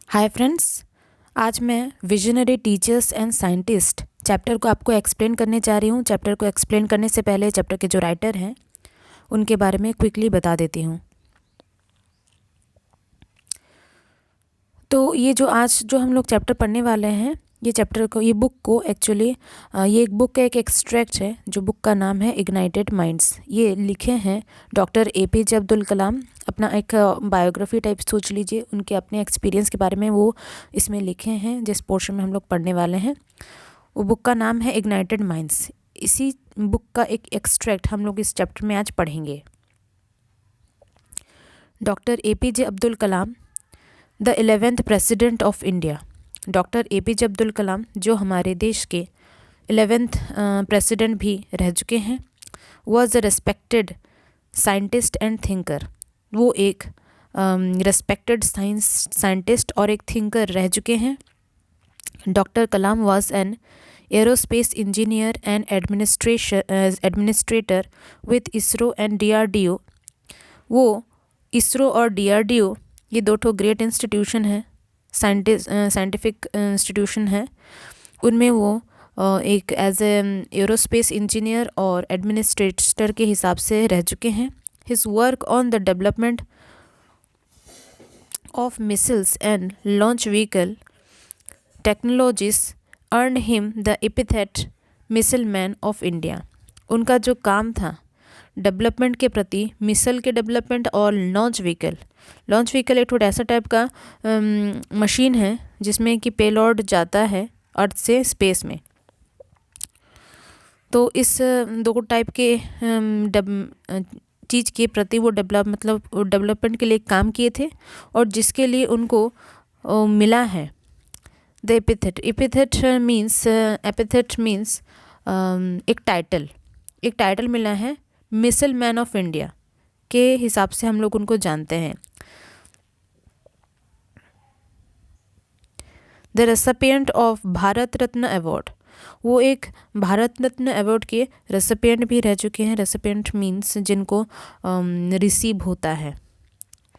Hi friends, आज मैं visionary teachers and scientist chapter को आपको एक्सप्लेन करने जा रही हूँ। चैप्टर को एक्सप्लेन करने से पहले चैप्टर के जो राइटर हैं उनके बारे में क्विकली बता देती हूँ। तो ये जो आज जो हम लोग चैप्टर पढ़ने वाले हैं, ये बुक को एक्चुअली ये एक बुक का एक एक्सट्रैक्ट है। जो बुक का नाम है इग्नाइटेड माइंड्स। ये लिखे हैं डॉक्टर एपीजे अब्दुल कलाम। अपना एक बायोग्राफी टाइप सोच लीजिए, उनके अपने एक्सपीरियंस के बारे में वो इसमें लिखे हैं। जिस पोर्शन में हम लोग पढ़ने वाले हैं वो बुक का नाम है इग्नाइटेड माइंड्स। इसी बुक का एक एक्सट्रैक्ट हम लोग इस चैप्टर में आज पढ़ेंगे। Doctor APJ Abdul Kalam, the 11th president of India. Doctor APJ Abdul Kalam जो हमारे देश के 11th प्रेसिडेंट भी रह चुके हैं, was a respected scientist and thinker. वो एक रेस्पेक्टेड साइंटिस्ट और एक थिंकर रह चुके हैं। Doctor Kalam was an aerospace engineer and administrator with ISRO and DRDO। वो इसरो और DRDO ये दो ठो ग्रेट इंस्टीट्यूशन है, साइंटिफिक इंस्टीट्यूशन है। उनमें वो एक एज एरोस्पेस इंजीनियर और एडमिनिस्ट्रेटर के हिसाब से रह चुके हैं। His work on the development of missiles and launch vehicle technologies earn him the epithet missile man of India. उनका जो काम था डेवलपमेंट के प्रति, मिसाइल के डेवलपमेंट और लॉन्च व्हीकल एक थोड़ा ऐसा टाइप का मशीन है जिसमें कि पेलोड जाता है अर्थ से स्पेस में। तो इस दो टाइप के चीज़ के प्रति वो डेवलपमेंट के लिए काम किए थे और जिसके लिए उनको मिला है द एपिथेट। एपिथेट मीन्स एक टाइटल मिला है मिसाइल मैन ऑफ इंडिया के हिसाब से हम लोग उनको जानते हैं। The recipient of Bharat Ratna award. वो एक भारत रत्न अवार्ड के रेसिपिएंट भी रह चुके हैं। रेसिपिएंट मीन्स जिनको रिसीव होता है,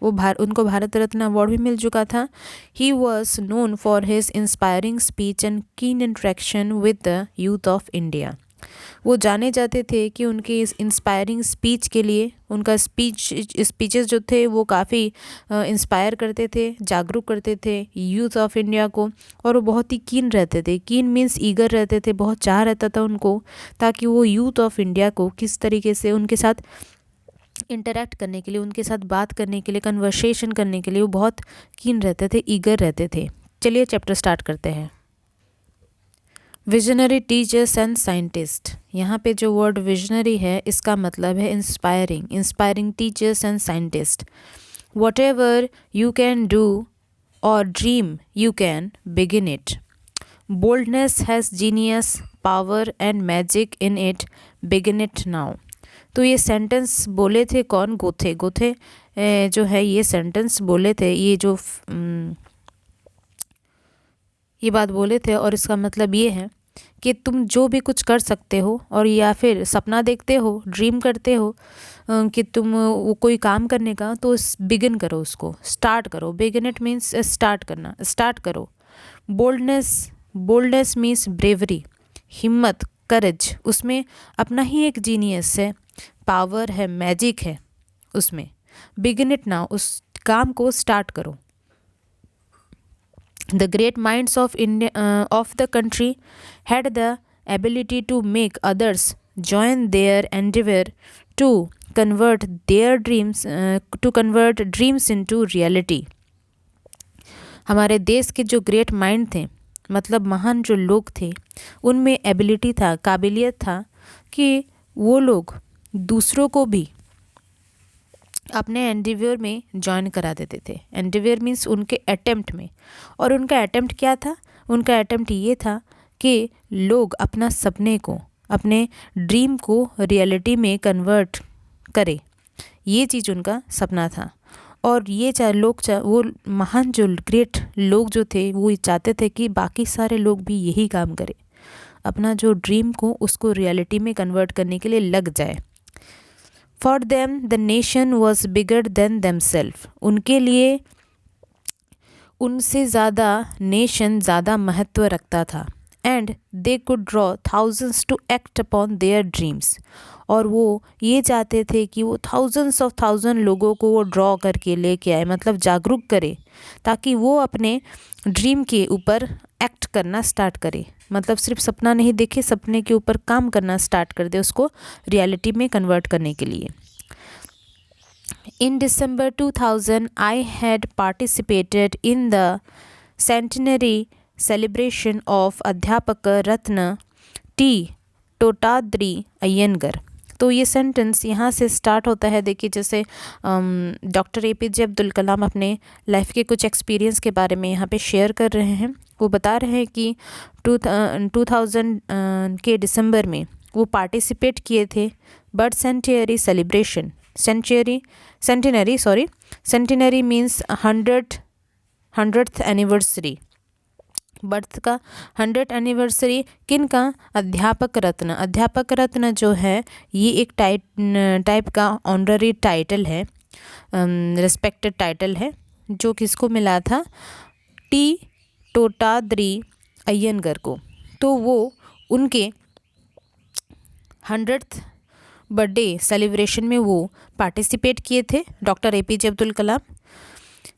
उनको भारत रत्न अवार्ड भी मिल चुका था। He was known for his inspiring speech and keen interaction with the youth of India. वो जाने जाते थे कि उनके इस इंस्पायरिंग स्पीच के लिए, उनका स्पीचेस जो थे वो काफ़ी इंस्पायर करते थे, जागरूक करते थे यूथ ऑफ इंडिया को। और वो बहुत ही कीन रहते थे। कीन मीन्स ईगर रहते थे, बहुत चाह रहता था उनको ताकि वो यूथ ऑफ इंडिया को किस तरीके से उनके साथ इंटरेक्ट करने के लिए, उनके साथ बात करने के लिए, कन्वर्सेशन करने के लिए वो बहुत कीन रहते थे, ईगर रहते थे। चलिए चैप्टर स्टार्ट करते हैं। Visionary teachers and scientist. यहाँ पे जो वर्ड विजनरी है इसका मतलब है inspiring teachers and scientist. Whatever you can do और dream you can begin it. Boldness has genius power and magic in it, begin it now. तो ये सेंटेंस बोले थे कौन? गोथे जो है ये सेंटेंस बोले थे, ये बात बोले थे। और इसका मतलब ये है कि तुम जो भी कुछ कर सकते हो और या फिर सपना देखते हो, ड्रीम करते हो कि तुम वो कोई काम करने का, तो बिगिन करो, उसको स्टार्ट करो। बिगिन इट मीन्स स्टार्ट करना, स्टार्ट करो। बोल्डनेस मीन्स ब्रेवरी, हिम्मत, करेज। उसमें अपना ही एक जीनियस है, पावर है, मैजिक है उसमें। बिगिन इट नाउ, उस काम को स्टार्ट करो। The great minds of the country had the ability to make others join their endeavor to convert dreams into reality. हमारे देश के जो ग्रेट माइंड थे, मतलब महान जो लोग थे, उनमें एबिलिटी था, काबिलियत था कि वो लोग दूसरों को भी अपने एंडिवियर में ज्वाइन करा देते थे। एंडिवियर मीन्स उनके अटेम्प्ट में। और उनका अटेम्प्ट क्या था? उनका अटेम्प्ट ये था कि लोग अपना सपने को, अपने ड्रीम को रियलिटी में कन्वर्ट करें। ये चीज़ उनका सपना था। और ये वो महान जो ग्रेट लोग जो थे वो चाहते थे कि बाकी सारे लोग भी यही काम करें, अपना जो ड्रीम को उसको रियलिटी में कन्वर्ट करने के लिए लग जाए। For them the nation was bigger than themselves. उनके लिए उनसे ज़्यादा नेशन ज़्यादा महत्व रखता था। And they could draw thousands to act upon their dreams, और वो ये चाहते थे कि वो थाउजेंड्स ऑफ थाउजेंड लोगों को वो ड्रॉ करके लेके आए, मतलब जागरूक करे, ताकि वो अपने ड्रीम के ऊपर एक्ट करना स्टार्ट करे, मतलब सिर्फ सपना नहीं देखे, सपने के ऊपर काम करना स्टार्ट कर दे, उसको रियलिटी में कन्वर्ट करने के लिए। In December 2000, I had participated in the centenary celebration of अध्यापक रत्न टी टोटाद्री अय्यंगर। तो ये सेंटेंस यहाँ से स्टार्ट होता है। देखिए, जैसे डॉक्टर APJ अब्दुल कलाम अपने लाइफ के कुछ एक्सपीरियंस के बारे में यहाँ पे शेयर कर रहे हैं। वो बता रहे हैं कि 2000 के दिसंबर में वो पार्टिसिपेट किए थे birth century celebration. Centenary means 100th anniversary, birth का 100th एनिवर्सरी किन का? अध्यापक रत्न। अध्यापक रत्न जो है ये एक टाइप का ऑनररी टाइटल है, रिस्पेक्टेड टाइटल है, जो किसको मिला था? टी टोटाद्री अय्यंगर को। तो वो उनके 100th बर्थडे सेलिब्रेशन में वो पार्टिसिपेट किए थे, doctor APJ Abdul Kalam.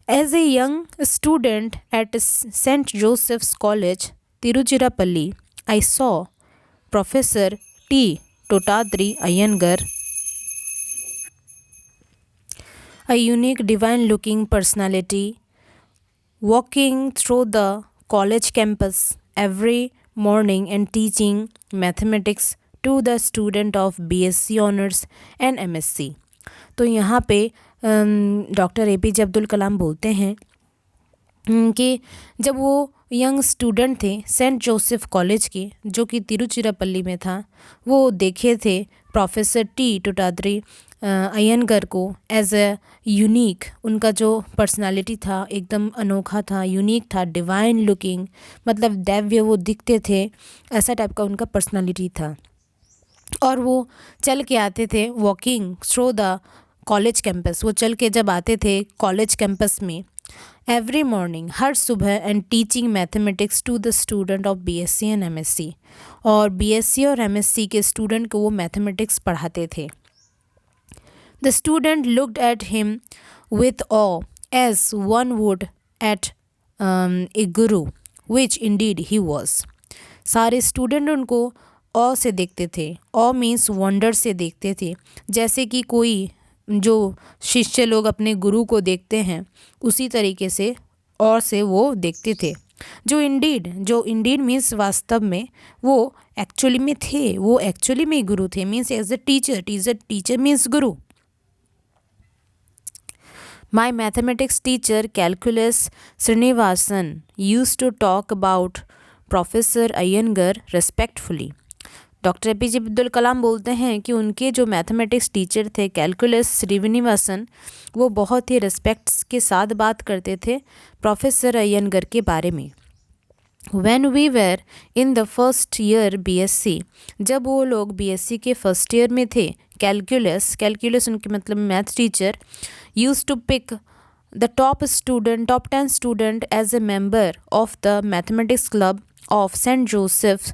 As a young student at Saint Joseph's college Tiruchirappalli, I saw professor T Totadri Iyengar, a unique divine looking personality, walking through the college campus every morning and teaching mathematics to the student of BSc Honors and MSc। तो यहाँ पे doctor APJ Abdul Kalam बोलते हैं कि जब वो young student थे Saint Joseph college के, जो कि तिरुचिरापल्ली में था, वो देखे थे प्रोफेसर टी टोटाद्री अय्यंगर को एज अ यूनिक। उनका जो पर्सनालिटी था एकदम अनोखा था, यूनिक था, डिवाइन लुकिंग, मतलब दैव्य वो दिखते थे, ऐसा टाइप का उनका पर्सनालिटी था। और वो चल के आते थे, walking through the college campus, वो चल के जब आते थे कॉलेज कैंपस में, एवरी मॉर्निंग, हर सुबह, and teaching mathematics to the student of BSc and MSc, और BSc और MSc के स्टूडेंट को वो मैथमेटिक्स पढ़ाते थे। The student looked at him with awe as one would at a guru, which indeed he was. सारे स्टूडेंट उनको awe से देखते थे, ऑ मीन्स वंडर से देखते थे, जैसे कि कोई जो शिष्य लोग अपने गुरु को देखते हैं उसी तरीके से और से वो देखते थे। जो इंडीड मीन्स वास्तव में, वो एक्चुअली में थे, वो एक्चुअली में गुरु थे, means as a teacher means गुरु। My mathematics teacher calculus Srinivasan used to talk about professor Iyengar respectfully. Doctor APJ Abdul Kalam बोलते हैं कि उनके जो मैथमेटिक्स टीचर थे कैलकुलस श्रीनिवासन, वो बहुत ही रिस्पेक्ट के साथ बात करते थे प्रोफेसर अय्यंगर के बारे में। When we were in the first year BSc, जब वो लोग BSc के फर्स्ट ईयर में थे, कैलकुलस उनके मतलब math teacher used to pick the top 10 student as a member of the mathematics club of Saint Joseph,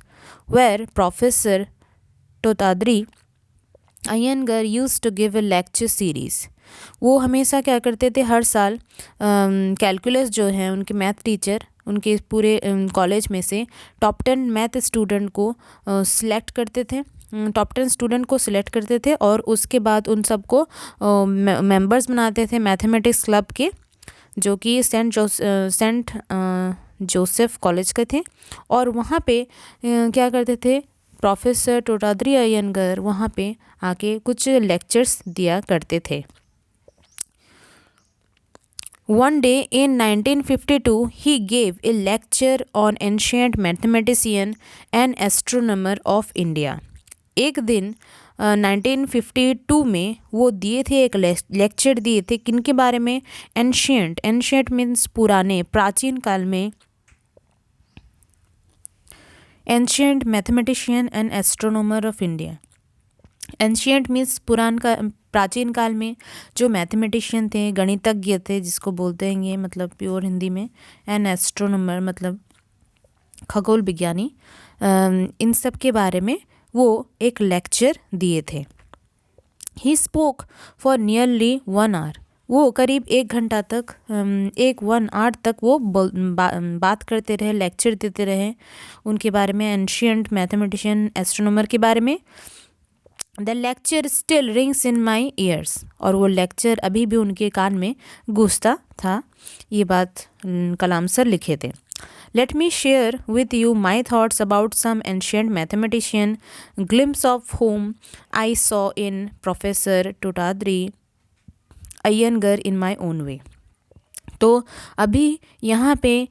where Professor Totadri Iyengar used to give a lecture series. वो हमेशा क्या करते थे, हर साल कैलकुलस जो है उनके मैथ टीचर उनके पूरे कॉलेज में से टॉप 10 मैथ स्टूडेंट को सिलेक्ट करते थे, टॉप 10 स्टूडेंट को सिलेक्ट करते थे, और उसके बाद उन सबको मेंबर्स बनाते थे मैथमेटिक्स क्लब के, जो कि सेंट जोसेफ कॉलेज के थे। और वहाँ पे क्या करते थे, प्रोफेसर टोटाद्री अय्यंगर वहाँ पे आके कुछ लेक्चर्स दिया करते थे। One day in 1952, he gave a lecture on ancient mathematician and astronomer of India. एक दिन 1952 में वो दिए थे, एक लेक्चर दिए थे, किनके बारे में? एंशियंट मीन्स पुराने, प्राचीन काल में, ancient mathematician and astronomer of India. Ancient means प्राचीन काल में जो मैथमेटिशियन थे, गणितज्ञ थे जिसको बोलते हैं ये, मतलब प्योर हिंदी में, एन एस्ट्रोनॉमर मतलब खगोल विज्ञानी, इन सब के बारे में वो एक लेक्चर दिए थे। He spoke for nearly 1 hour, वो करीब 1 घंटा तक 1 आवर तक वो बात करते रहे, लेक्चर देते रहे उनके बारे में, एंशियंट मैथमेटिशियन एस्ट्रोनॉमर के बारे में। The lecture still rings in my years, और वो लेक्चर अभी भी उनके कान में गूंजता था। ये बात कलाम सर लिखे थे। Let me share with you my thoughts about some ancient mathematician, glimpse of whom I saw in Professor Tottadri Iyengar in my own way. तो अभी यहाँ पे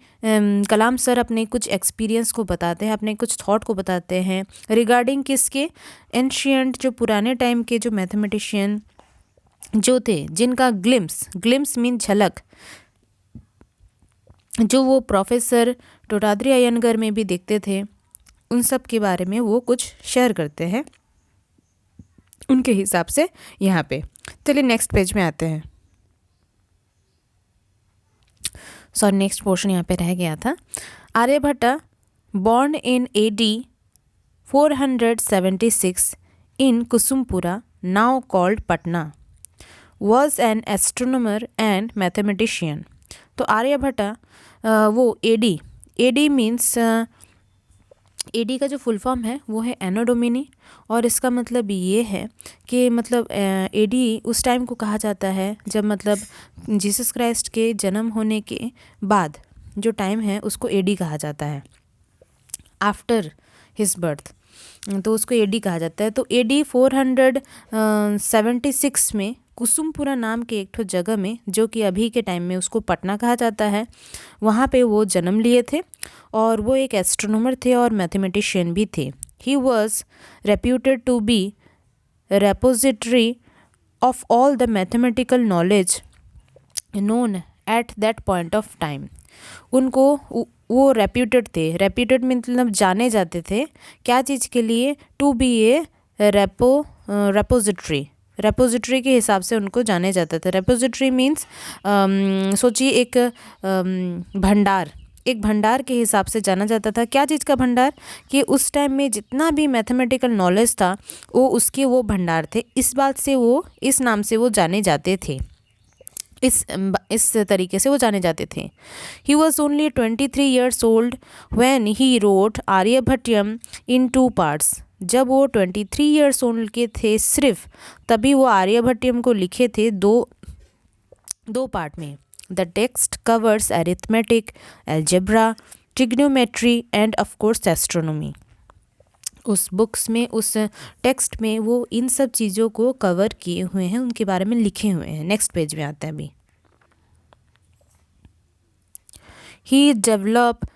कलाम सर अपने कुछ एक्सपीरियंस को बताते हैं, अपने कुछ थॉट को बताते हैं रिगार्डिंग किसके, एंशियंट जो पुराने टाइम के जो मैथमेटिशियन जो थे, जिनका ग्लिम्स मीन झलक, जो वो प्रोफेसर टोटाद्री अयंगर में भी देखते थे, उन सब के बारे में वो कुछ शेयर करते हैं उनके हिसाब से यहाँ पे। चलिए नेक्स्ट पेज में आते हैं। सॉरी, नेक्स्ट पोर्शन यहाँ पे रह गया था। Aryabhatta born in AD 476 in Kusumpura, now called Patna, was an astronomer and mathematician. तो आर्यभट्टा वो एडी मीन्स, एडी का जो फुल फॉर्म है वो है एनो डोमिनी, और इसका मतलब ये है कि मतलब एडी उस टाइम को कहा जाता है जब मतलब जीसस क्राइस्ट के जन्म होने के बाद जो टाइम है उसको एडी कहा जाता है, आफ्टर हिज बर्थ, तो उसको एडी कहा जाता है। तो एडी 476 में कुसुमपुरा नाम के एक ठो जगह में, जो कि अभी के टाइम में उसको पटना कहा जाता है, वहाँ पे वो जन्म लिए थे, और वो एक एस्ट्रोनॉमर थे और मैथमेटिशियन भी थे। He was reputed to be repository of all the mathematical knowledge known at that point of time. उनको वो रेप्यूटेड थे, रेप्यूटेड मतलब जाने जाते थे, क्या चीज़ के लिए, टू बी ए रेपोजिटरी के हिसाब से उनको जाने जाता था। रेपोजिटरी मीन्स सोचिए एक भंडार के हिसाब से जाना जाता था। क्या चीज़ का भंडार, कि उस टाइम में जितना भी मैथमेटिकल नॉलेज था वो भंडार थे, इस बात से वो इस नाम से वो जाने जाते थे, इस तरीके से वो जाने जाते थे। He was only 23 years old when he wrote आर्यभट्टयम in 2 parts। जब वो 23 years old के थे सिर्फ, तभी वो आर्यभट्टयम को लिखे थे दो पार्ट में। The text covers arithmetic, algebra, trigonometry end of course astronomy. उस बुक्स में, उस टेक्स्ट में वो इन सब चीज़ों को कवर किए हुए हैं, उनके बारे में लिखे हुए हैं। नेक्स्ट पेज में आते हैं अभी। He developed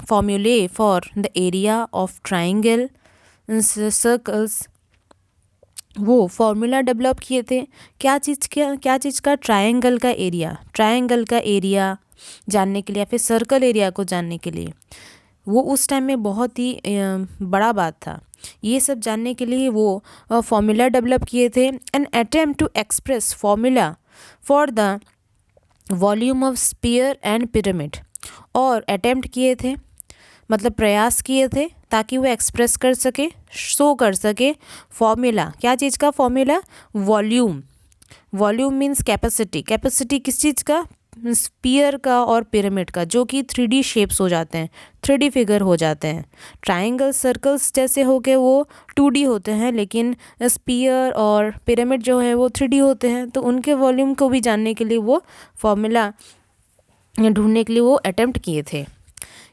formulae for the area of triangle, circles। वो फॉर्मूला डेवलप किए थे क्या चीज़ का, ट्रायंगल का एरिया जानने के लिए, या फिर सर्कल एरिया को जानने के लिए। वो उस टाइम में बहुत ही बड़ा बात था। ये सब जानने के लिए वो फॉर्मूला डेवलप किए थे। An attempt to express formula for the volume of sphere and pyramid, और अटेम्प्ट किए थे मतलब प्रयास किए थे ताकि वो एक्सप्रेस कर सके, शो कर सके फॉर्मूला, क्या चीज़ का फॉर्मूला, वॉल्यूम मीन्स कैपेसिटी किस चीज़ का, स्फीयर का और पिरामिड का, जो कि 3D शेप्स हो जाते हैं, 3D फिगर हो जाते हैं। ट्रायंगल सर्कल्स जैसे हो गए वो 2D होते हैं, लेकिन स्फीयर और पिरामिड जो है वो 3D होते हैं। तो उनके वॉल्यूम को भी जानने के लिए वो फॉर्मूला ढूंढने के लिए वो अटेम्प्ट किए थे।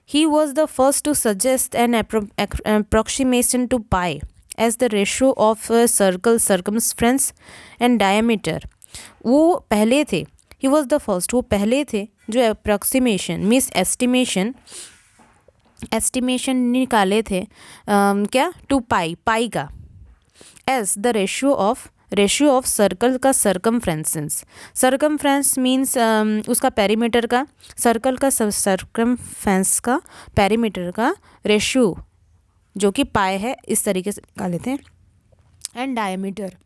He was the first to suggest an approximation to pi as the ratio of circle circumference and diameter. वो पहले थे, ही वॉज द फर्स्ट, वो पहले थे जो अप्रोक्सीमेशन मीन्स एस्टिमेशन निकाले थे क्या, टू पाई का, as the ratio of circle का सर्कमफ्रेंस मीन्स उसका पेरीमीटर का, सर्कल का सर्कमफ्रेंस का पेरीमीटर का रेशियो जो कि पाई है, इस तरीके से निकाले थे। And diameter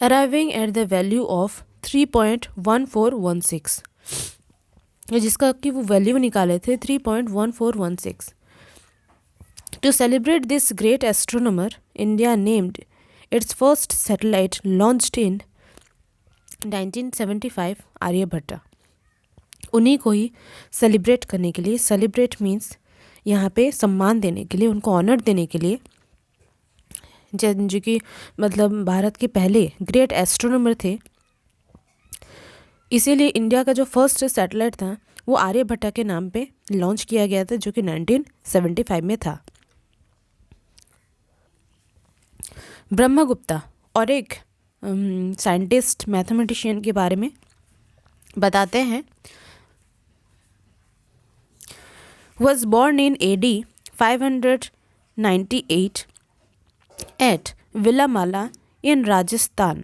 arriving at the value of 3.1416, जिसका कि वो वैल्यू निकाले थे 3.1416। To celebrate this great astronomer, India named its first satellite launched in 1975 Aryabhata. उन्हीं को ही सेलिब्रेट करने के लिए, सेलिब्रेट मीन्स यहाँ पे सम्मान देने के लिए, उनको ऑनर देने के लिए, जो कि मतलब भारत के पहले ग्रेट एस्ट्रोनॉमर थे, इसीलिए इंडिया का जो फर्स्ट सैटेलाइट था वो आर्यभट्टा के नाम पे लॉन्च किया गया था, जो कि 1975 में था। ब्रह्मगुप्ता और एक साइंटिस्ट मैथमेटिशियन के बारे में बताते हैं। was born in AD 598 at Villamala in Rajasthan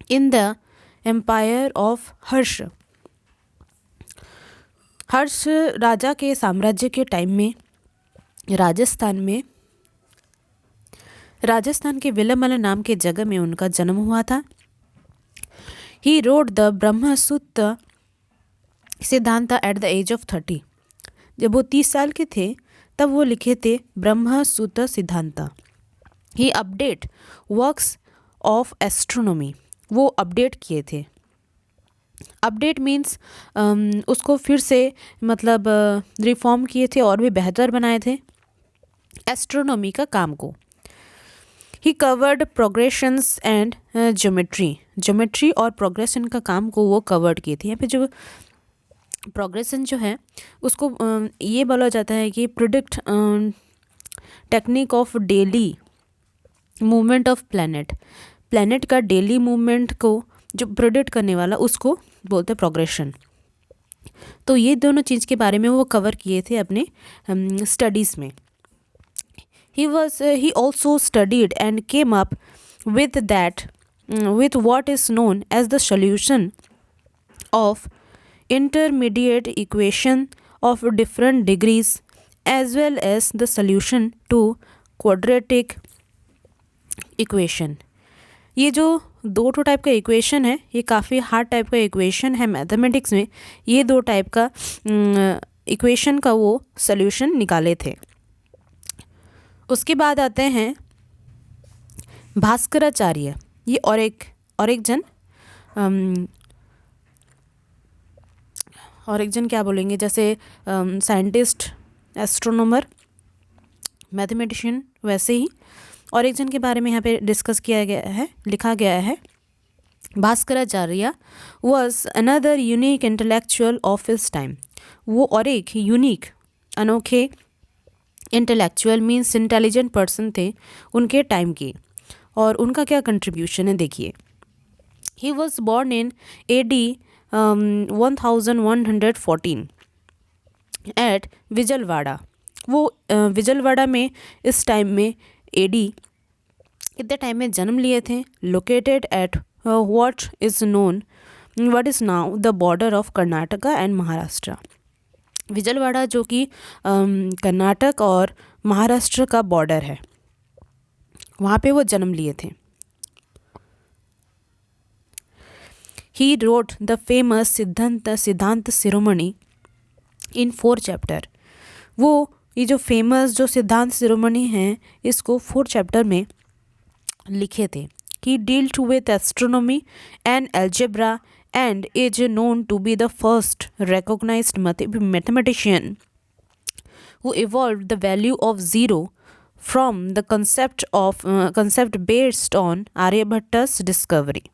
in the empire of हर्ष। हर्ष राजा के साम्राज्य के टाइम में राजस्थान के विलमला नाम के जगह में उनका जन्म हुआ था। ही रोड द ब्रह्मसूत्र सिद्धांत एट द एज ऑफ 30। जब वो 30 साल के थे तब वो लिखे थे ब्रह्मसूत्र सिद्धांत। ही अपडेट वर्क्स ऑफ एस्ट्रोनॉमी, वो अपडेट किए थे। अपडेट मीन्स उसको फिर से मतलब रिफॉर्म किए थे और भी बेहतर बनाए थे एस्ट्रोनॉमी का काम को। ही कवर्ड प्रोग्रेशंस एंड ज्योमेट्री और प्रोग्रेशन का काम को वो कवर्ड किए थे। यहाँ पे जो प्रोग्रेशन जो है उसको ये बोला जाता है कि predict technique of daily movement of planet का डेली मूवमेंट को जो प्रिडिक्ट करने वाला उसको बोलते हैं प्रोग्रेशन। तो ये दोनों चीज़ के बारे में वो कवर किए थे अपने स्टडीज़ में। he also studied and came up with what is known as the solution of intermediate equation of different degrees as well as the solution to quadratic equation। ये जो दो टाइप का इक्वेशन है, ये काफ़ी हार्ड टाइप का equation है mathematics में। ये दो टाइप का इक्वेशन का वो सॉल्यूशन निकाले थे। उसके बाद आते हैं भास्कराचार्य। ये और एक जन क्या बोलेंगे, जैसे साइंटिस्ट, एस्ट्रोनॉमर, मैथमेटिशियन, वैसे ही और एक जन के बारे में यहाँ पे डिस्कस किया गया है, लिखा गया है। Bhaskaracharya was another unique intellectual of his time. वो और एक यूनिक, अनोखे इंटेलेक्चुअल मीन्स इंटेलिजेंट पर्सन थे उनके टाइम के। और उनका क्या कंट्रीब्यूशन है देखिए। He was born in AD 1114 at Vijalwada. वो विजलवाड़ा में इस टाइम में AD इतने टाइम में जन्म लिए थे। Located at what is now the border of Karnataka and Maharashtra. Vijalwada जो कि कर्नाटक और महाराष्ट्र का बॉर्डर है, वहाँ पे वो जन्म लिए थे। ही रोट द फेमस सिद्धांत शिरोमणि इन 4 चैप्टर। वो ये जो फेमस जो सिद्धांत शिरोमणि हैं इसको 4 चैप्टर में लिखे थे। He dealt with astronomy and algebra and is known to be the first recognized mathematician who evolved the value of zero from the concept based on Aryabhatta's discovery।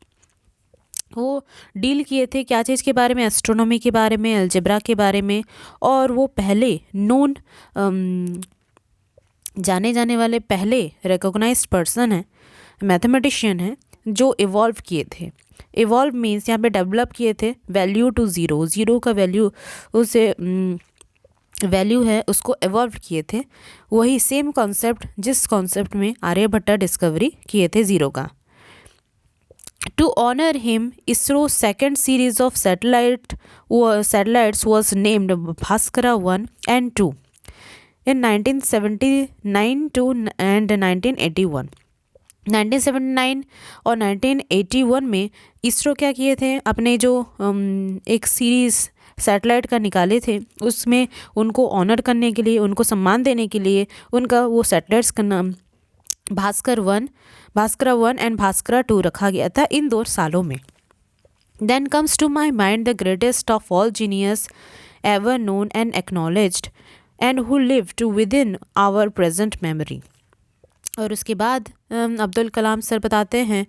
वो डील किए थे क्या चीज़ के बारे में, एस्ट्रोनॉमी के बारे में, अलजेब्रा के बारे में। और वो पहले नोन जाने जाने वाले पहले रिकॉग्नाइज्ड पर्सन है, मैथमेटिशियन है, जो इवॉल्व किए थे। इवॉल्व मीन्स यहाँ पे डेवलप किए थे वैल्यू टू ज़ीरो का वैल्यू उसे वैल्यू है उसको इवॉल्व किए थे। वही सेम कॉन्सेप्ट जिस कॉन्सेप्ट में आर्यभट्टा डिस्कवरी किए थे ज़ीरो का। To honour him ISRO second series of satellites was named Bhaskara 1 and 2 in 1979 to and 1981। 1979 और 1981 में इसरो क्या किए थे, अपने जो एक सीरीज़ सैटेलाइट का निकाले थे, उसमें उनको ऑनर करने के लिए, उनको सम्मान देने के लिए उनका वो सैटेलाइट्स का नाम भास्करा 1 एंड भास्करा 2 रखा गया था इन 2 सालों में। Then comes to my mind the greatest of all genius ever known and acknowledged and who lived within our present memory. और उसके बाद अब्दुल कलाम सर बताते हैं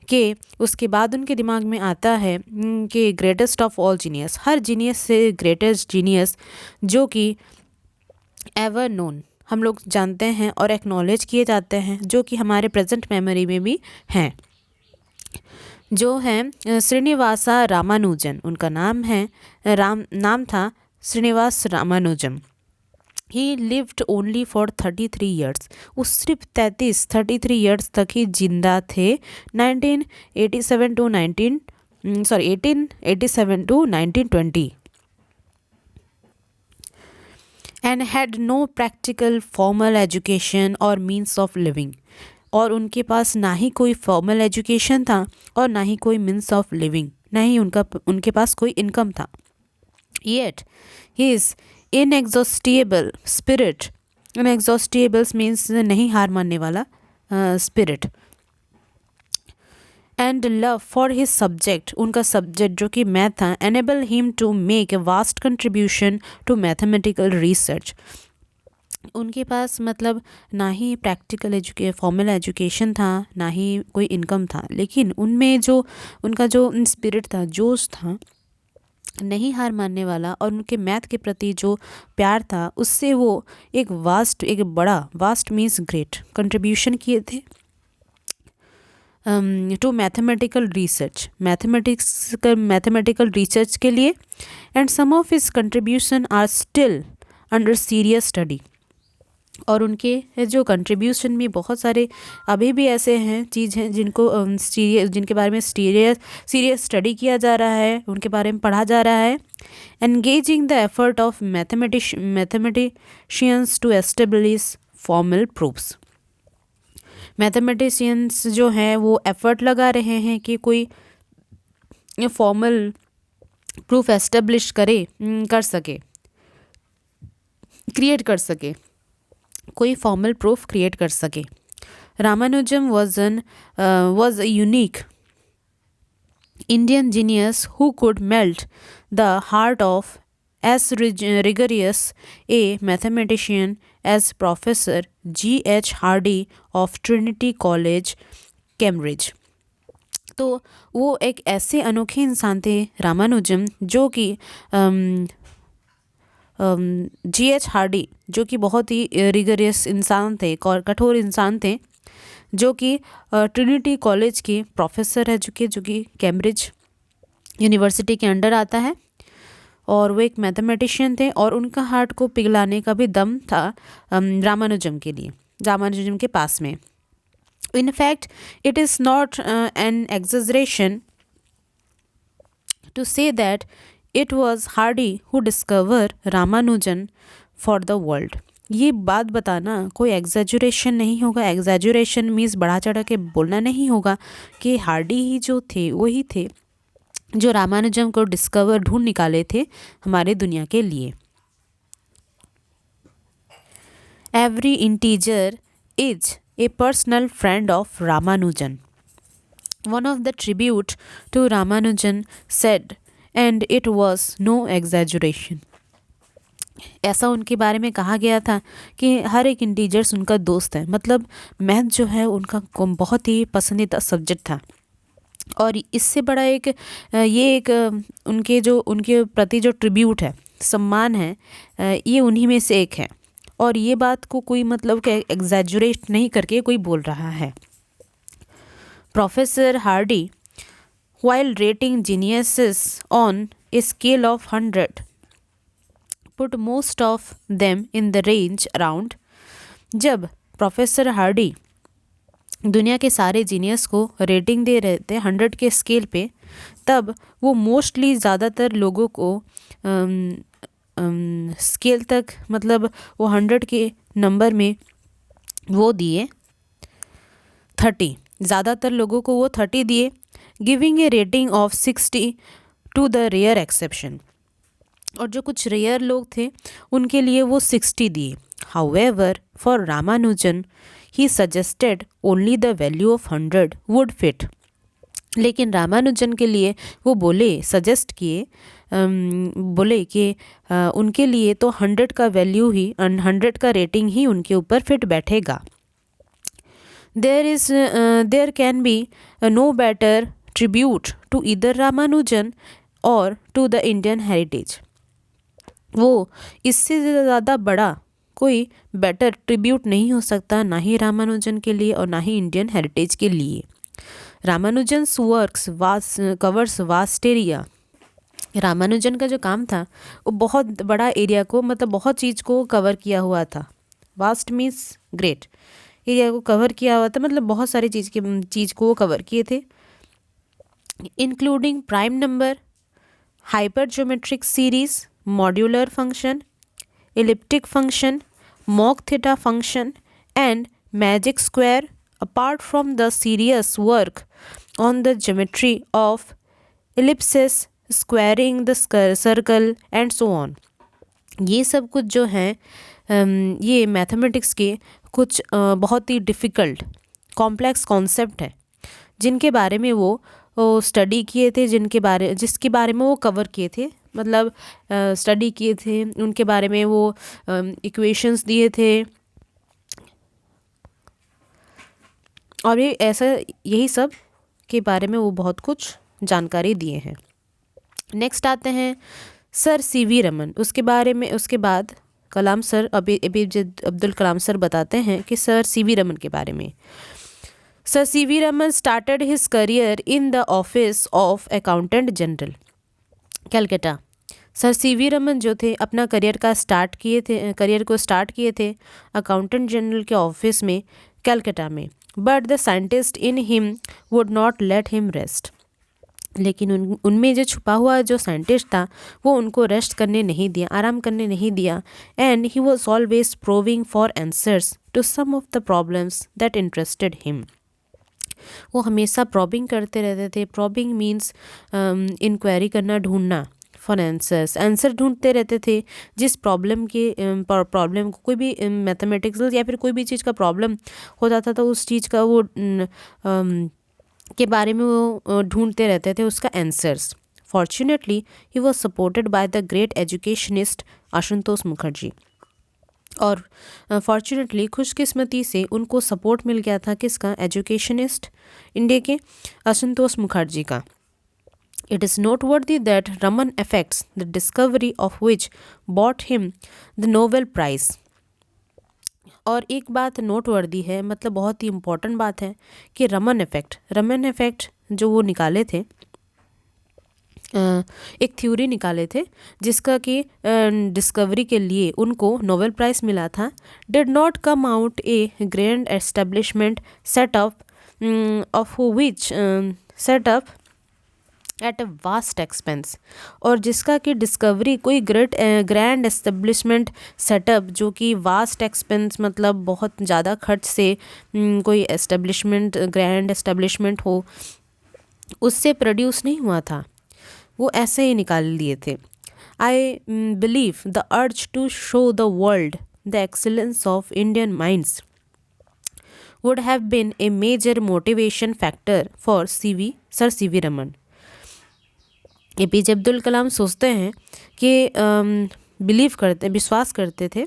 कि उसके बाद उनके दिमाग में आता है कि greatest of all genius, her genius से ग्रेटेस्ट जीनियस जो कि एवर नोन हम लोग जानते हैं और एक्नॉलेज किए जाते हैं, जो कि हमारे प्रेजेंट मेमोरी में भी हैं, जो हैं श्रीनिवासा रामानुजन। उनका नाम था Srinivasa Ramanujam. He lived only for 33 years. वो सिर्फ 33 ईयर्स तक ही जिंदा थे। 1887 to 1920 and had no practical formal education और मीन्स ऑफ लिविंग। और उनके पास ना ही कोई फॉर्मल एजुकेशन था और ना ही कोई मीन्स ऑफ लिविंग, ना ही उनके पास कोई इनकम था। Yet his inexhaustible spirit, inexhaustibles means नहीं हार मानने वाला spirit, and love for his subject, उनका सब्जेक्ट जो कि मैथ था, enable him to make a vast contribution to mathematical research. उनके पास मतलब ना ही प्रैक्टिकल फॉर्मल एजुकेशन था, ना ही कोई इनकम था, लेकिन उनमें जो उनका जो स्पिरिट था, जोश था, नहीं हार मानने वाला, और उनके मैथ के प्रति जो प्यार था, उससे वो एक वास्ट मीन्स ग्रेट कंट्रीब्यूशन किए थे टू मैथमेटिकल रिसर्च के लिए। And some of his contribution are still under serious study. और उनके जो कंट्रीब्यूशन में बहुत सारे अभी भी ऐसे हैं चीज़ हैं जिनके बारे में सीरियस स्टडी किया जा रहा है, उनके बारे में पढ़ा जा रहा है। Engaging the effort of mathematicians to establish formal proofs. Mathematicians जो हैं वो एफर्ट लगा रहे हैं कि कोई फॉर्मल प्रूफ एस्टेब्लिश कोई फॉर्मल प्रूफ क्रिएट कर सके। Ramanujam was a unique Indian genius who could melt the heart of as rigorous a mathematician as Professor G.H. Hardy of Trinity College, Cambridge। तो वो एक ऐसे अनोखे इंसान थे रामानुजम, जो कि G.H. हार्डी, जो कि बहुत ही रिगरियस इंसान थे, कठोर इंसान थे, जो कि ट्रिनिटी कॉलेज के प्रोफेसर है, जो कि कैम्ब्रिज यूनिवर्सिटी के अंडर आता है। और वो एक मैथमेटिशियन थे और उनका हार्ट को पिघलाने का भी दम था रामानुजम के पास में। In fact it is not an exaggeration to say that it was Hardy who discover Ramanujan for the world. ये बात बताना कोई एग्जेजुरेशन नहीं होगा। एग्जेजुरेशन मीन्स बढ़ा चढ़ा के बोलना नहीं होगा कि हार्डी ही जो थे वही थे जो रामानुजम को ढूंढ निकाले थे हमारे दुनिया के लिए। Every integer is a personal friend of Ramanujan, one of the tribute to Ramanujan said, and it was no exaggeration. ऐसा उनके बारे में कहा गया था कि हर एक इंटीजर्स उनका दोस्त है, मतलब मैथ जो है उनका बहुत ही पसंदीदा सब्जेक्ट था। और इससे बड़ा ये उनके प्रति जो ट्रिब्यूट है, सम्मान है, ये उन्हीं में से एक है। और ये बात को कोई मतलब कि एग्जैजुरेट नहीं करके कोई बोल रहा है। Professor Hardy while rating geniuses on a scale of 100 put most of them in the range around। जब प्रोफेसर हार्डी दुनिया के सारे जीनियस को रेटिंग दे रहे थे 100 के स्केल पे, तब वो मोस्टली ज़्यादातर लोगों को स्केल तक, मतलब वो 100 के नंबर में वो दिए। 30, ज़्यादातर लोगों को वो 30 दिए, giving a rating of 60 to the rare exception, और जो कुछ रेयर लोग थे उनके लिए वो 60 दिए। However for Ramanujan he suggested only the value of 100 would fit, लेकिन रामानुजन के लिए वो सजेस्ट किए, बोले कि उनके लिए तो 100 का वैल्यू ही 100 का रेटिंग ही उनके ऊपर फिट बैठेगा। There can be no better tribute to either Ramanujan और टू द इंडियन हेरिटेज, वो इससे ज़्यादा बड़ा कोई बेटर ट्रिब्यूट नहीं हो सकता, ना ही रामानुजन के लिए और ना ही इंडियन हेरिटेज के लिए। Ramanujan's works covers vast area, Ramanujan का जो काम था वो बहुत बड़ा एरिया को, मतलब बहुत चीज़ को कवर किया हुआ था। वास्ट मीन्स ग्रेट, एरिया को कवर किया हुआ था, मतलब बहुत सारी चीज़ को वो कवर किए थे, including prime number, hyper geometric series, modular function, elliptic function, mock theta function and magic square, apart from the serious work on the geometry of ellipses, squaring the circle and so on। ये सब कुछ जो हैं ये mathematics के कुछ बहुत ही difficult complex concept है जिनके बारे में वो स्टडी किए थे, जिसके बारे में वो कवर किए थे, मतलब स्टडी किए थे, उनके बारे में वो इक्वेशंस दिए थे, और ये यही सब के बारे में वो बहुत कुछ जानकारी दिए हैं। नेक्स्ट आते हैं सर सीवी रमन। उसके बाद कलाम सर APJ अब्दुल कलाम सर बताते हैं कि सर सीवी रमन के बारे में। Sir CV Raman started his career in the office of accountant general, Calcutta. Sir CV Raman जो थे अपना करियर को स्टार्ट किए थे अकाउंटेंट जनरल के ऑफिस में कलकत्ता में। But the scientist in him would not let him rest, लेकिन उनमें जो छुपा हुआ जो साइंटिस्ट था वो उनको रेस्ट करने नहीं दिया, आराम करने नहीं दिया। And he was always proving for answers to some of the problems that interested him. वो हमेशा प्रॉबिंग करते रहते थे। प्रॉबिंग मीन्स इंक्वायरी करना, ढूंढना, फॉर आंसर ढूंढते रहते थे। जिस प्रॉब्लम को कोई भी मैथमेटिक्स या फिर कोई भी चीज़ का प्रॉब्लम हो जाता था उस चीज़ का वो के बारे में वो ढूंढते रहते थे उसका answers. Fortunately he was supported by the great educationist Ashutosh Mukherjee, और फॉर्चुनेटली खुशकिस्मती से उनको सपोर्ट मिल गया था किसका, एजुकेशनिस्ट इंडिया के आशुतोष मुखर्जी का। It is noteworthy that Raman effects the discovery of which bought him the Nobel prize. और एक बात नोटवर्दी है, मतलब बहुत ही इम्पोर्टेंट बात है कि रमन इफ़ेक्ट जो वो निकाले थे, एक थ्योरी निकाले थे जिसका कि डिस्कवरी के लिए उनको नोबेल प्राइज़ मिला था। Did not come out A grand establishment setup at a vast expense, और जिसका कि डिस्कवरी कोई ग्रैंड एस्टेब्लिशमेंट सेटअप जो कि वास्ट एक्सपेंस मतलब बहुत ज़्यादा खर्च से कोई ग्रैंड एस्टेब्लिशमेंट हो उससे प्रोड्यूस नहीं हुआ था, वो ऐसे ही निकाल दिए थे। I believe the urge to show the world the excellence of Indian minds would have been a major motivation factor for sir CV Raman. APJ Abdul Kalam सोचते हैं कि विश्वास करते थे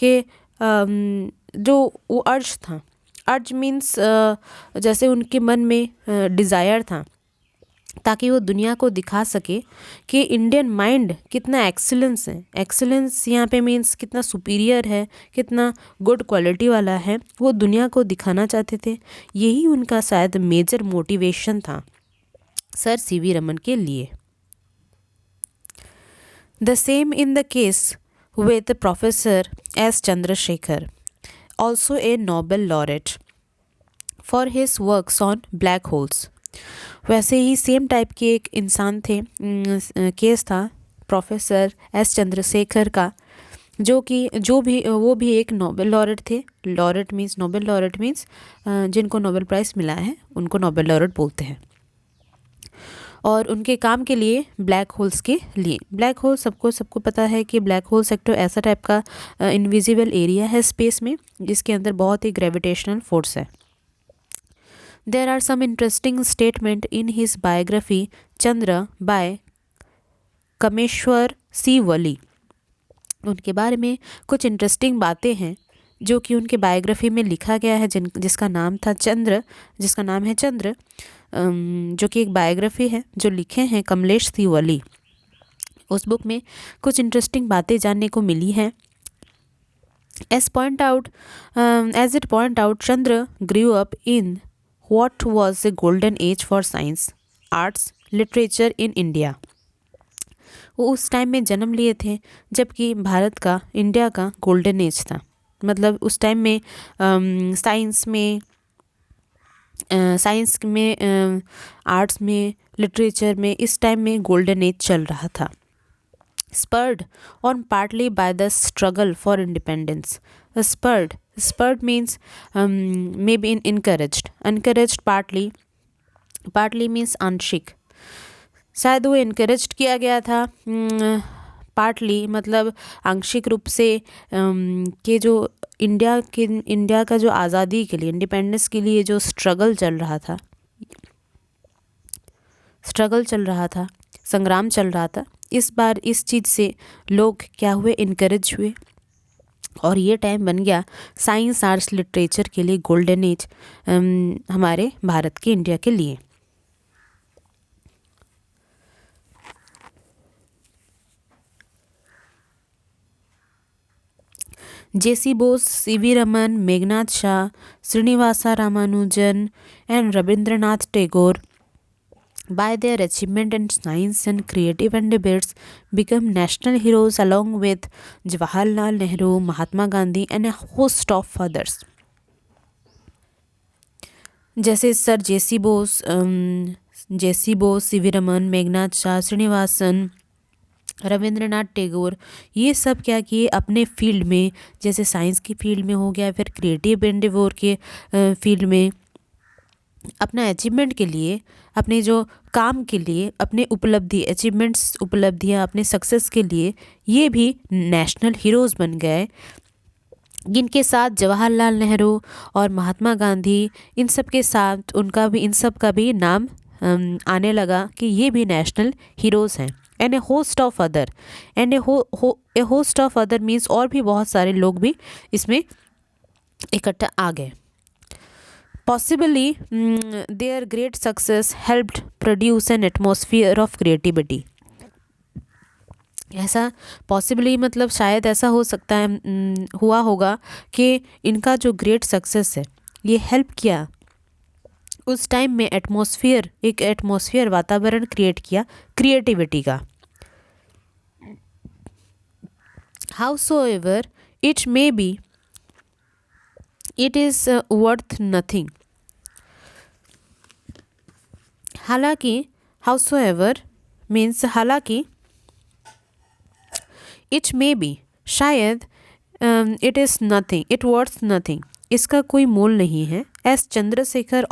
कि जो वो अर्ज मीन्स जैसे उनके मन में डिज़ायर था ताकि वो दुनिया को दिखा सके कि इंडियन माइंड कितना एक्सीलेंस है। एक्सीलेंस यहाँ पे मीन्स कितना सुपीरियर है, कितना गुड क्वालिटी वाला है, वो दुनिया को दिखाना चाहते थे। यही उनका शायद मेजर मोटिवेशन था सर सीवी रमन के लिए। The same in the case with Professor S. Chandrasekhar, also a Nobel laureate, for his works on black holes. वैसे ही सेम टाइप के एक इंसान थे, केस था प्रोफेसर एस चंद्रशेखर का, जो कि जो भी वो भी एक नोबेल लॉरेट थे। Laureate means Nobel laureate means जिनको नोबेल प्राइज़ मिला है उनको नोबेल लॉरेट बोलते हैं। और उनके काम के लिए ब्लैक होल्स के लिए, ब्लैक होल सबको सबको पता है कि ब्लैक होल सेक्टर ऐसा टाइप का इनविजिबल एरिया है स्पेस में जिसके अंदर बहुत ही ग्रेविटेशनल फोर्स है। There are some interesting statement in his biography Chandra by Kameshwar C Wali. उनके बारे में कुछ इंटरेस्टिंग बातें हैं जो कि उनके बायोग्राफी में लिखा गया है, जिसका नाम था चंद्र, जिसका नाम है चंद्र, जो कि एक बायोग्राफी है जो लिखे हैं कमलेश तिवारी। उस बुक में कुछ इंटरेस्टिंग बातें जानने को मिली हैं। As it point out Chandra grew up in what was a golden age for science arts literature in India. वो उस टाइम में जन्म लिए थे जबकि भारत का, इंडिया का गोल्डन एज था। मतलब उस टाइम में साइंस में आर्ट्स में लिटरेचर में इस टाइम में गोल्डन एज चल रहा था। Spurred on partly by the struggle for independence. Spurred means may be encouraged partly means आंशिक। शायद वो इनकरेज किया गया था पार्टली मतलब आंशिक रूप से कि जो इंडिया का जो आज़ादी के लिए, इंडिपेंडेंस के लिए जो स्ट्रगल चल रहा था, संग्राम चल रहा था, इस बार इस चीज़ से लोग क्या हुए, इनकरेज हुए और ये टाइम बन गया साइंस आर्ट्स लिटरेचर के लिए गोल्डन एज हमारे भारत के, इंडिया के लिए। J.C. Bose, C.V. Raman, Meghnad Shah, Srinivasa Ramanujan and Rabindranath Tagore, by their achievement in science and creative endeavors, become national heroes along with Jawaharlal Nehru, Mahatma Gandhi and a host of others. जैसे sir J.C. Bose, C.V. Raman, Meghnath Shah, Srinivasan, Rabindranath Tagore, ये सब क्या किए अपने field में, जैसे science की field में हो गया, फिर क्रिएटिव एंडेवर के फील्ड में अपना अचीवमेंट के लिए, अपने जो काम के लिए, अपने उपलब्धियाँ अपने सक्सेस के लिए ये भी नेशनल हीरोज़ बन गए, जिनके साथ जवाहरलाल नेहरू और महात्मा गांधी, इन सब के साथ इन सब का भी नाम आने लगा कि ये भी नेशनल हीरोज़ हैं। And A host of other means और भी बहुत सारे लोग भी इसमें इकट्ठा आ गए। Possibly there great success helped produce an atmosphere of creativity. ऐसा पॉसिबली मतलब शायद ऐसा हो सकता है, हुआ होगा कि इनका जो ग्रेट सक्सेस है ये हेल्प किया उस टाइम में एक एटमॉस्फेयर वातावरण क्रिएट किया क्रिएटिविटी का। Howsoever it may be, it is worth nothing. हालांकि howsoever means हालांकि, it may be शायद, it is nothing, it worth nothing, इसका कोई मोल नहीं है। एस चंद्रशेखर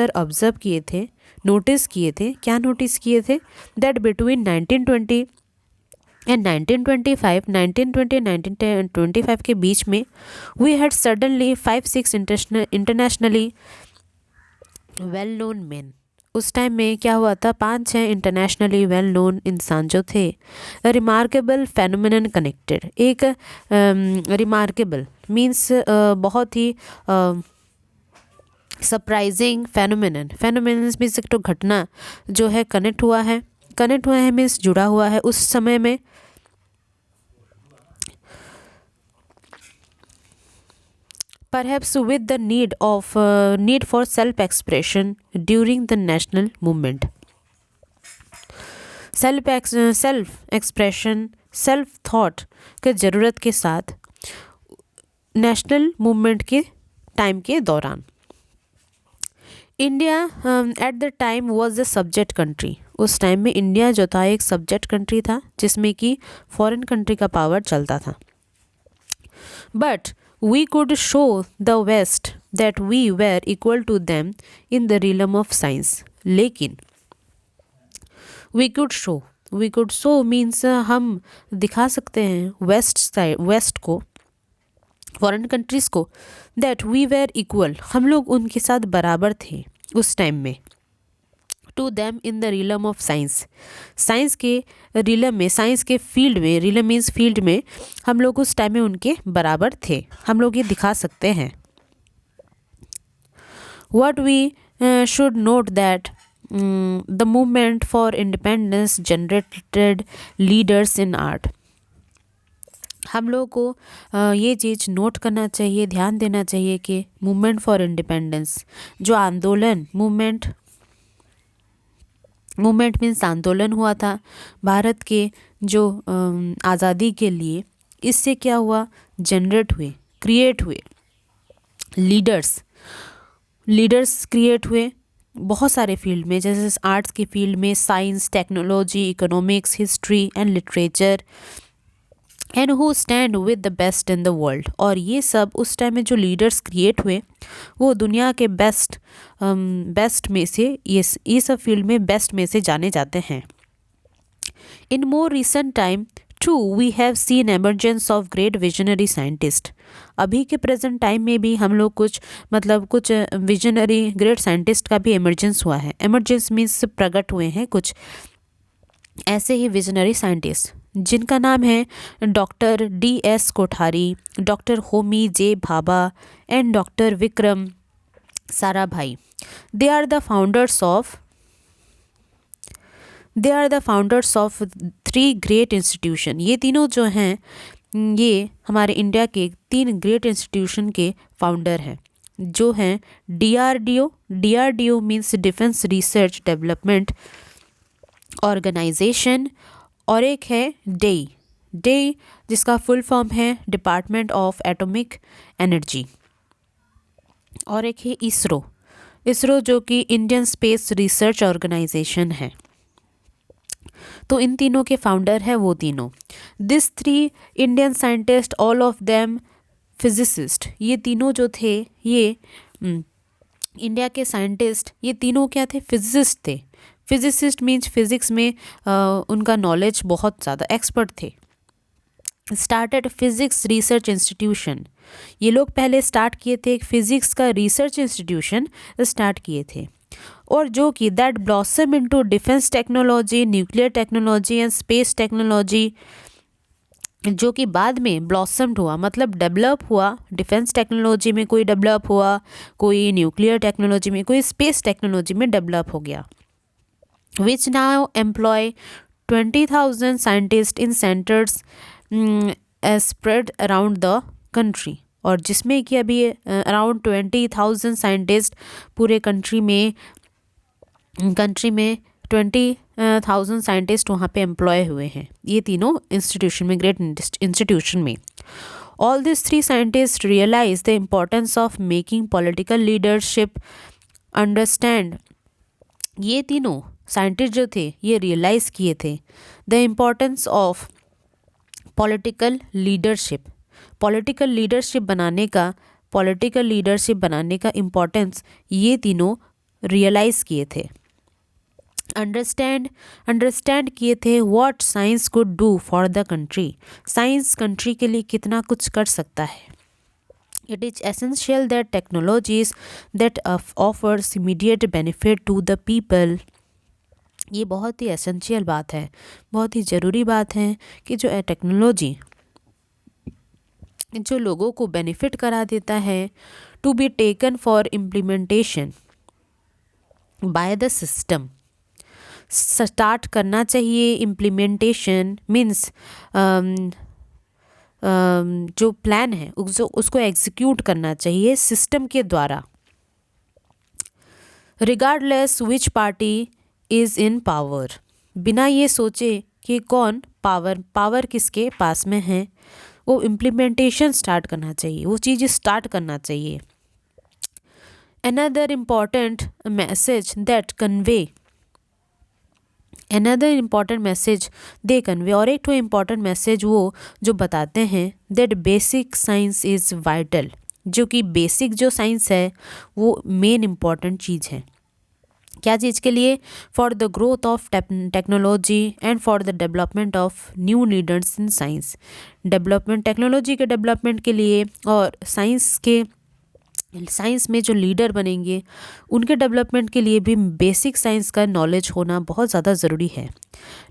ऑब्जर्व किए थे, नोटिस किए थे, क्या नोटिस किए थे, दैट बिटवीन 1920 एंड 1925 के बीच में we had suddenly 5-6 internationally well known man. उस टाइम में क्या हुआ था, 5-6 इंटरनेशनली वेल नोन इंसान जो थे, रिमार्केबल फेनोमेनन कनेक्टेड, एक रिमार्केबल मीन्स बहुत ही सरप्राइजिंग फेनोमेनन मीन्स एक तो घटना जो है कनेक्ट हुआ है मीन्स जुड़ा हुआ है उस समय में। Perhaps with the need for self-expression during the national movement. self-expression, self-thought के ज़रूरत के साथ नेशनल मूवमेंट के टाइम के दौरान। India at the time was the subject country. उस टाइम में इंडिया जो था एक सब्जेक्ट कंट्री था जिसमें कि फॉरेन कंट्री का पावर चलता था। But we could show the west that we were equal to them in the realm of science. लेकिन वी कुड शो मीन्स हम दिखा सकते हैं वेस्ट को, फॉरेन कंट्रीज़ को, दैट वी वेर इक्वल, हम लोग उनके साथ बराबर थे उस टाइम में, to them in the realm of science. Science के रिलम में, साइंस के फील्ड में, रिलम मीन्स फील्ड में, हम लोग उस टाइम में उनके बराबर थे। हम लोग ये दिखा सकते हैं। What we should note that the movement for independence generated leaders in art। हम लोग को ये चीज़ नोट करना चाहिए, ध्यान देना चाहिए कि मूवमेंट फॉर इंडिपेंडेंस, जो आंदोलन, मूवमेंट मीन्स आंदोलन हुआ था भारत के जो आज़ादी के लिए, इससे क्या हुआ, जनरेट हुए, क्रिएट हुए लीडर्स क्रिएट हुए बहुत सारे फील्ड में, जैसे आर्ट्स के फील्ड में, science, technology, economics, history and literature, and who stand with the best in the world. और ये सब उस टाइम में जो लीडर्स क्रिएट हुए वो दुनिया के बेस्ट में से, ये सब फील्ड में बेस्ट में से जाने जाते हैं। In more recent time too we have seen emergence of great visionary scientist. अभी के प्रेजेंट टाइम में भी हम लोग कुछ विजनरी ग्रेट साइंटिस्ट का भी एमरजेंस हुआ है। एमरजेंस मीन्स प्रकट हुए हैं कुछ ऐसे ही विजनरी साइंटिस्ट जिनका नाम है doctor DS Kothari, doctor Homi J Bhabha and doctor Vikram Sarabhai. They are the founders of 3 great institution. ये तीनों जो हैं ये हमारे इंडिया के 3 ग्रेट इंस्टीट्यूशन के फाउंडर हैं, जो हैं DRDO means defence research development organisation, और एक है DEI जिसका फुल फॉर्म है डिपार्टमेंट ऑफ एटॉमिक एनर्जी, और एक है इसरो जो कि इंडियन स्पेस रिसर्च ऑर्गेनाइजेशन है। तो इन तीनों के फाउंडर है वो तीनों। This 3 Indian scientist, all of them physicist. ये तीनों जो थे ये इंडिया के साइंटिस्ट, ये तीनों क्या थे, फिजिसिस्ट थे। फिजिसिस्ट मीन्स फिजिक्स में उनका नॉलेज बहुत ज़्यादा एक्सपर्ट थे। स्टार्टेड फिजिक्स रिसर्च इंस्टीट्यूशन, ये लोग पहले स्टार्ट किए थे एक फिजिक्स का रिसर्च इंस्टीट्यूशन स्टार्ट किए थे, और जो कि that blossom into defence technology, nuclear technology and space technology, जो कि बाद में ब्लॉसम्ड हुआ, मतलब डेवलप हुआ। डिफेंस टेक्नोलॉजी में कोई डेवलप हुआ, कोई न्यूक्लियर टेक्नोलॉजी में, कोई स्पेस टेक्नोलॉजी में डेवलप हो गया। which now employ 20,000 scientists in centers spread around the country। और जिसमें कि अभी अराउंड 20,000 साइंटिस्ट पूरे कंट्री में 20,000 साइंटिस्ट वहाँ पे एम्प्लॉय हुए हैं, ये तीनों इंस्टीट्यूशन में, ग्रेट इंस्टीट्यूशन में। All this 3 scientist realise the importance of making political leadership understand. ये तीनों साइंटिस्ट जो थे ये रियलाइज़ किए थे the importance of political leadership बनाने का इम्पोर्टेंस ये तीनों रियलाइज़ किए थे। अंडरस्टैंड किए थे what science could do for the country. Science country के लिए कितना कुछ कर सकता है। It is essential that technologies that offers immediate benefit to the people. ये बहुत ही एसेंशियल बात है, बहुत ही ज़रूरी बात है कि जो टेक्नोलॉजी जो लोगों को बेनिफिट करा देता है, to be taken for implementation by the system. Start करना चाहिए, इम्प्लीमेंटेशन मीन्स जो प्लान है उसको एग्जीक्यूट करना चाहिए सिस्टम के द्वारा। Regardless which party is in power, बिना ये सोचे कि कौन पावर किसके पास में है, वो इम्प्लीमेंटेशन स्टार्ट करना चाहिए, वो चीज़ स्टार्ट करना चाहिए। another important message that convey another important message they convey, और एक तो important message वो जो बताते हैं that basic science is vital, जो कि बेसिक जो साइंस है वो मेन इम्पॉर्टेंट चीज़ है। क्या चीज़ के लिए? For the growth of technology and for the development of new leaders in science. Development, technology के डेवलपमेंट के लिए और साइंस में जो लीडर बनेंगे उनके डेवलपमेंट के लिए भी बेसिक साइंस का नॉलेज होना बहुत ज़्यादा ज़रूरी है।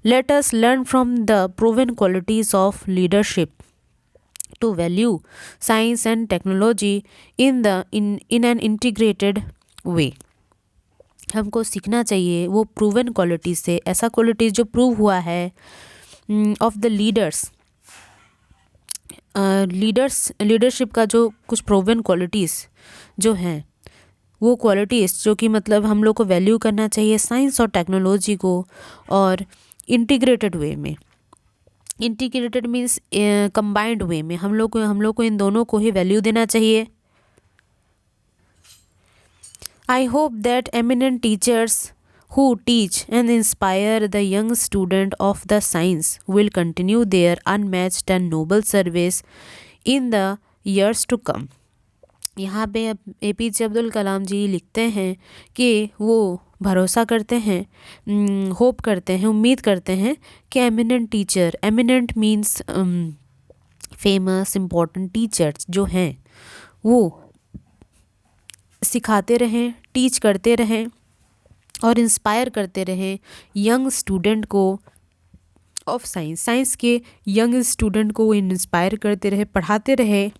Let us learn from the proven qualities of leadership to value science and technology in an integrated way. हमको सीखना चाहिए वो प्रूवन क्वालिटी से, ऐसा क्वालिटीज़ जो प्रूव हुआ है ऑफ द लीडरशिप का जो कुछ प्रूवन क्वालिटीज़ जो हैं वो क्वालिटीज़ जो कि मतलब हम लोग को वैल्यू करना चाहिए साइंस और टेक्नोलॉजी को, और इंटीग्रेटेड वे में। इंटीग्रेटेड मीन्स कंबाइंड वे में हम लोग को इन दोनों को ही वैल्यू देना चाहिए। I hope that eminent teachers who teach and inspire the young student of the science will continue their unmatched and noble service in the years to come. यहाँ पे APJ अब्दुल कलाम जी लिखते हैं कि वो भरोसा करते हैं, होप करते हैं, उम्मीद करते हैं कि eminent teacher, eminent means famous, important teachers जो हैं वो सिखाते रहें, टीच करते रहें और इंस्पायर करते रहें यंग स्टूडेंट को ऑफ साइंस के यंग स्टूडेंट को इंस्पायर करते रहे, पढ़ाते रहे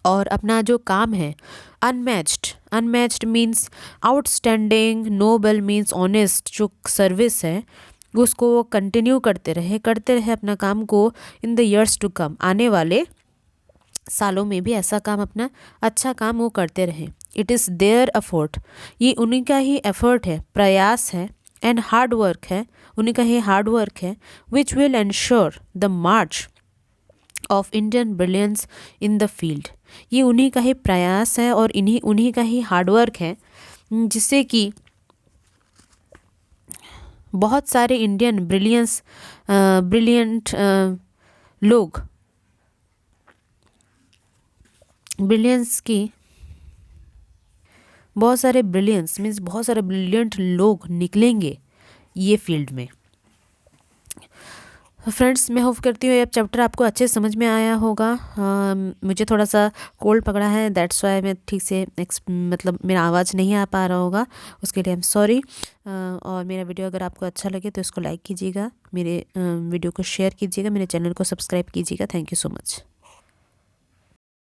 और अपना जो काम है unmatched means outstanding, noble means honest जो सर्विस है उसको वो कंटिन्यू करते रहे अपना काम को in the years to come, आने वाले सालों में भी ऐसा काम, अपना अच्छा काम वो करते रहे। इट इज़ देयर एफर्ट, ये उन्हीं का ही एफर्ट है, प्रयास है, एंड हार्ड वर्क है, उन्हीं का ही हार्ड वर्क है, which will ensure the March of Indian brilliance in the field. ये उन्हीं का ही प्रयास है और उन्हीं का ही हार्ड वर्क है जिससे कि बहुत सारे इंडियन ब्रिलियंट लोग, ब्रिलियंस की बहुत सारे ब्रिलियंस मीन्स बहुत सारे ब्रिलियंट लोग निकलेंगे ये फील्ड में। फ्रेंड्स, मैं होप करती हूँ ये चैप्टर आपको अच्छे समझ में आया होगा। मुझे थोड़ा सा कोल्ड पकड़ा है, दैट्स वाई मैं ठीक से मतलब मेरा आवाज़ नहीं आ पा रहा होगा, उसके लिए आई एम सॉरी। और मेरा वीडियो अगर आपको अच्छा लगे तो इसको लाइक कीजिएगा, मेरे वीडियो को शेयर कीजिएगा, मेरे चैनल को सब्सक्राइब कीजिएगा। Thank you so much.